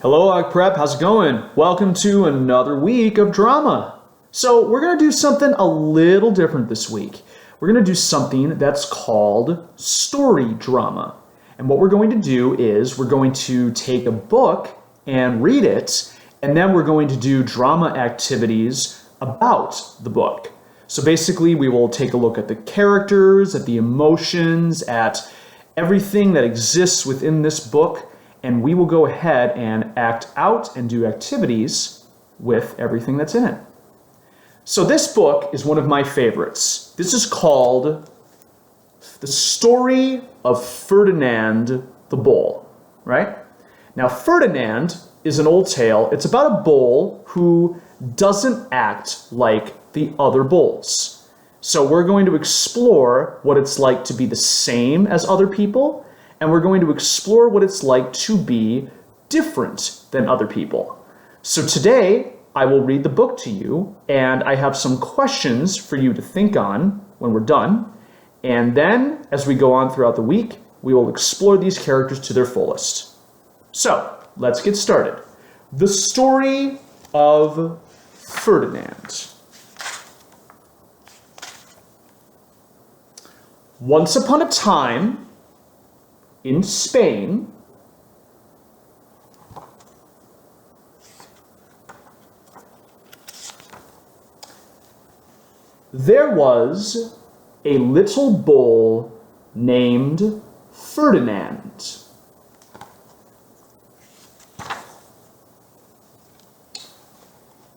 Hello, Og Prep. How's it going? Welcome to another week of drama. So we're going to do something a little different this week. We're going to do something that's called story drama. And what we're going to do is we're going to take a book and read it, and then we're going to do drama activities about the book. So basically, we will take a look at the characters, at the emotions, at everything that exists within this book, and we will go ahead and act out and do activities with everything that's in it. So this book is one of my favorites. This is called The Story of Ferdinand the Bull, right? Now, Ferdinand is an old tale. It's about a bull who doesn't act like the other bulls. So we're going to explore what it's like to be the same as other people, and we're going to explore what it's like to be different than other people. So today, I will read the book to you, and I have some questions for you to think on when we're done. And then, as we go on throughout the week, we will explore these characters to their fullest. So, let's get started. The Story of Ferdinand. Once upon a time, in Spain, there was a little bull named Ferdinand.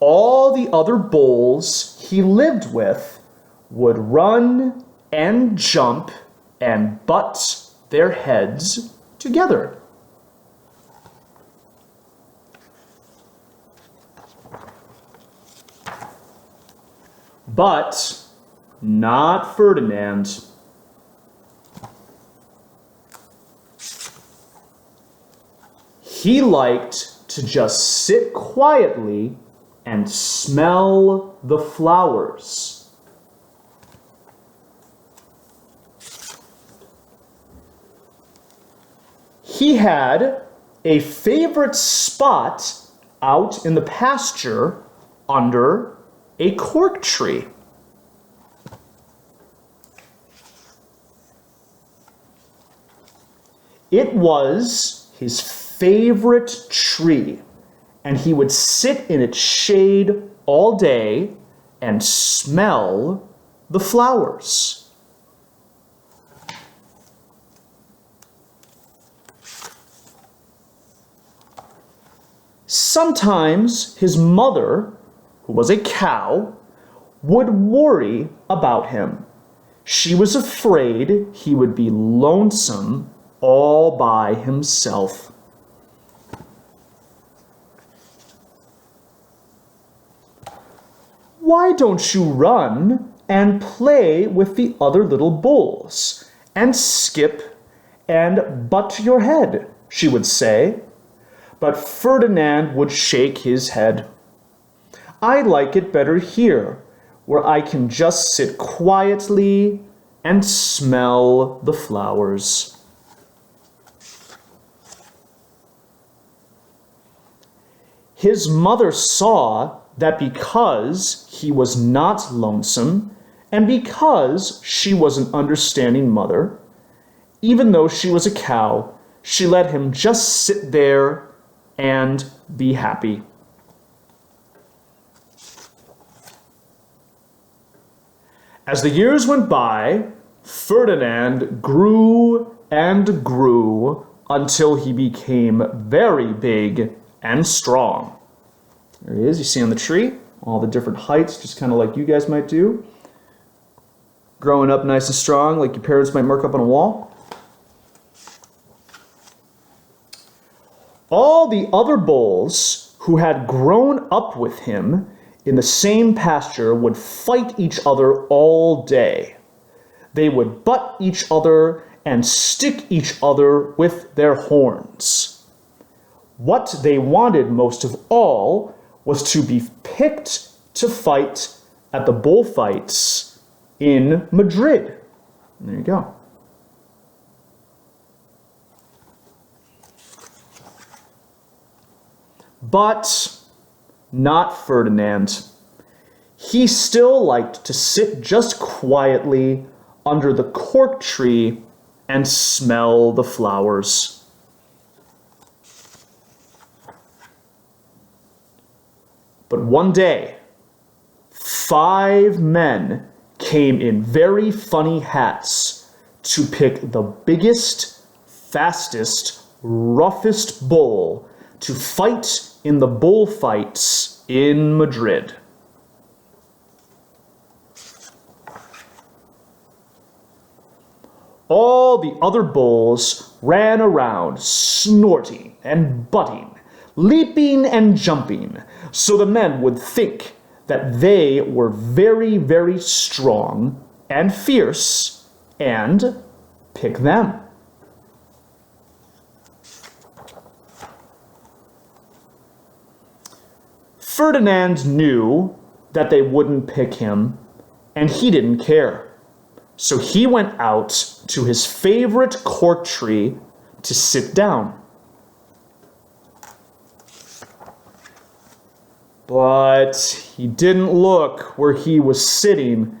All the other bulls he lived with would run and jump and butt their heads together. But not Ferdinand. He liked to just sit quietly and smell the flowers. He had a favorite spot out in the pasture under a cork tree. It was his favorite tree, and he would sit in its shade all day and smell the flowers. Sometimes his mother, who was a cow, would worry about him. She was afraid he would be lonesome all by himself. "Why don't you run and play with the other little bulls and skip and butt your head?" she would say. But Ferdinand would shake his head. "I like it better here, where I can just sit quietly and smell the flowers." His mother saw that because he was not lonesome, and because she was an understanding mother, even though she was a cow, she let him just sit there and be happy. As the years went by, Ferdinand grew and grew until he became very big and strong. There he is, you see on the tree, all the different heights, just kind of like you guys might do. Growing up nice and strong, like your parents might mark up on a wall. All the other bulls who had grown up with him in the same pasture would fight each other all day. They would butt each other and stick each other with their horns. What they wanted most of all was to be picked to fight at the bullfights in Madrid. And there you go. But not Ferdinand. He still liked to sit just quietly under the cork tree and smell the flowers. But one day, 5 men came in very funny hats to pick the biggest, fastest, roughest bull to fight in the bullfights in Madrid. All the other bulls ran around, snorting and butting, leaping and jumping, so the men would think that they were very, very strong and fierce, and pick them. Ferdinand knew that they wouldn't pick him, and he didn't care. So he went out to his favorite cork tree to sit down. But he didn't look where he was sitting,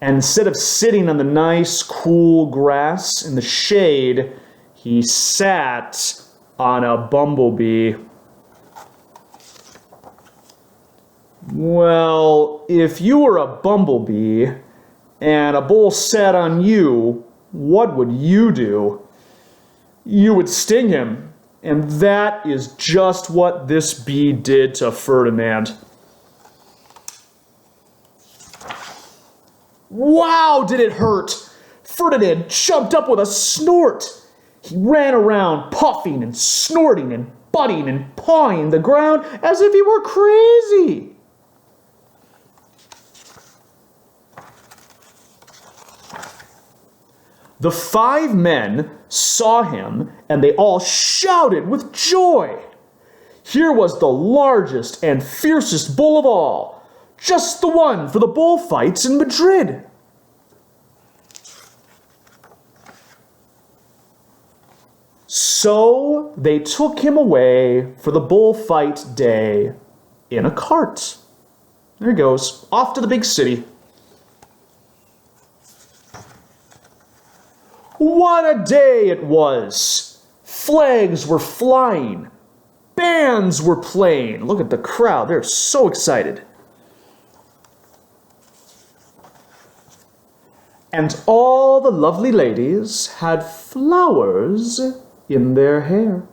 and instead of sitting on the nice, cool grass in the shade, he sat on a bumblebee. Well, if you were a bumblebee and a bull sat on you, what would you do? You would sting him, and that is just what this bee did to Ferdinand. Wow, did it hurt! Ferdinand jumped up with a snort. He ran around puffing and snorting and butting and pawing the ground as if he were crazy. The 5 men saw him, and they all shouted with joy. Here was the largest and fiercest bull of all, just the one for the bullfights in Madrid. So they took him away for the bullfight day in a cart. There he goes, off to the big city. What a day it was! Flags were flying. Bands were playing. Look at the crowd. They're so excited. And all the lovely ladies had flowers in their hair.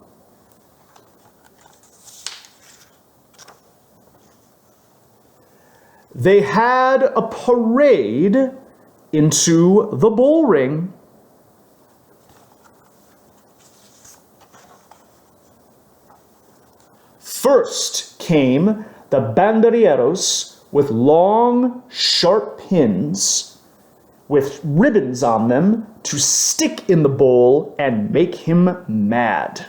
They had a parade into the bull ring. First came the banderilleros with long, sharp pins with ribbons on them to stick in the bull and make him mad.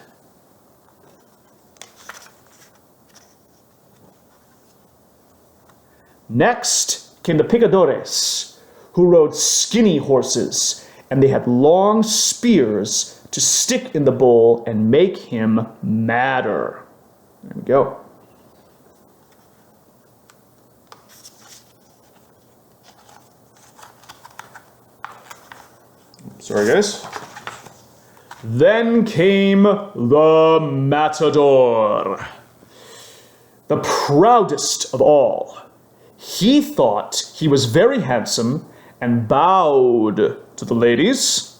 Next came the picadores, who rode skinny horses, and they had long spears to stick in the bull and make him madder. There we go. Sorry, guys. Then came the matador, the proudest of all. He thought he was very handsome and bowed to the ladies.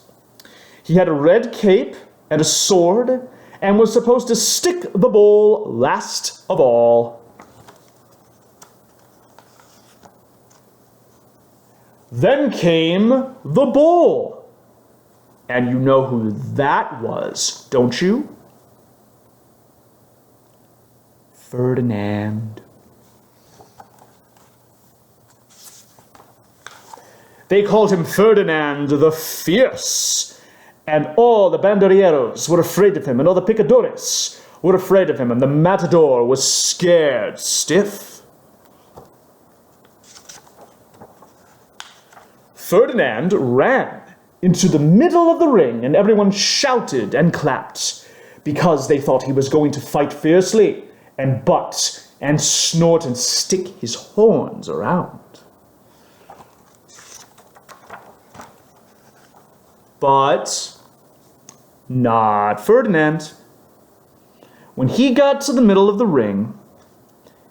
He had a red cape and a sword, and was supposed to stick the bull last of all. Then came the bull. And you know who that was, don't you? Ferdinand. They called him Ferdinand the Fierce. And all the banderilleros were afraid of him, and all the picadores were afraid of him, and the matador was scared stiff. Ferdinand ran into the middle of the ring, and everyone shouted and clapped, because they thought he was going to fight fiercely, and butt and snort and stick his horns around. But not Ferdinand. When he got to the middle of the ring,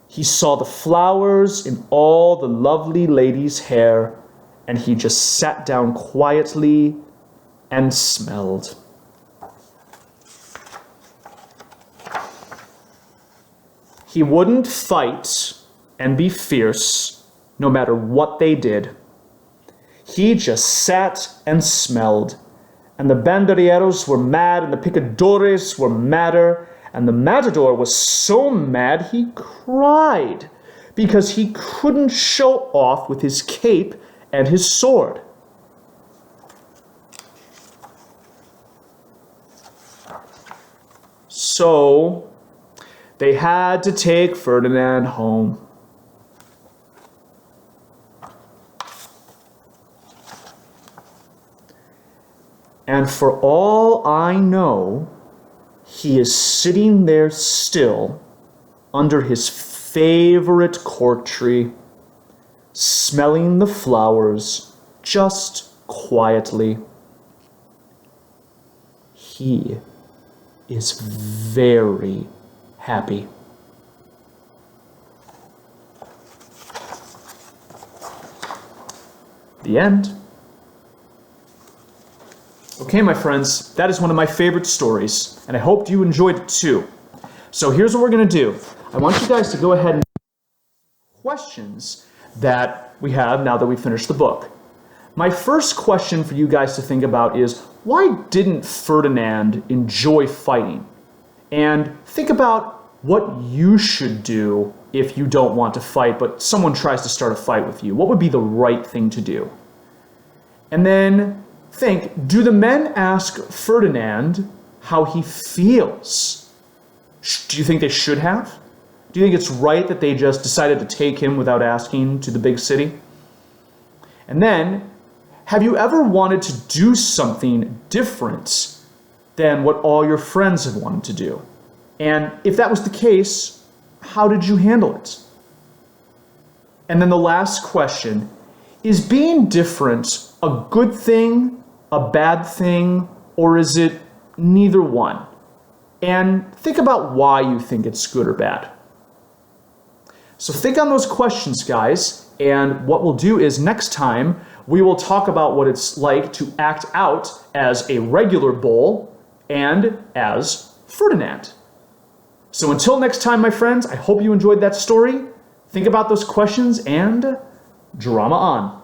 he saw the flowers in all the lovely lady's hair, and he just sat down quietly and smelled. He wouldn't fight and be fierce, no matter what they did. He just sat and smelled, and the banderilleros were mad, and the picadores were madder, and the matador was so mad he cried, because he couldn't show off with his cape and his sword. So they had to take Ferdinand home. And for all I know, he is sitting there still under his favorite cork tree, smelling the flowers just quietly. He is very happy. The end. Okay, my friends, that is one of my favorite stories, and I hope you enjoyed it too. So here's what we're going to do. I want you guys to go ahead and questions that we have now that we finished the book. My first question for you guys to think about is, why didn't Ferdinand enjoy fighting? And think about what you should do if you don't want to fight, but someone tries to start a fight with you. What would be the right thing to do? And then think, do the men ask Ferdinand how he feels? Do you think they should have? Do you think it's right that they just decided to take him without asking to the big city? And then, have you ever wanted to do something different than what all your friends have wanted to do? And if that was the case, how did you handle it? And then the last question, is being different a good thing, a bad thing, or is it neither one? And think about why you think it's good or bad. So think on those questions, guys, and what we'll do is next time we will talk about what it's like to act out as a regular bull and as Ferdinand. So until next time, my friends, I hope you enjoyed that story. Think about those questions and drama on.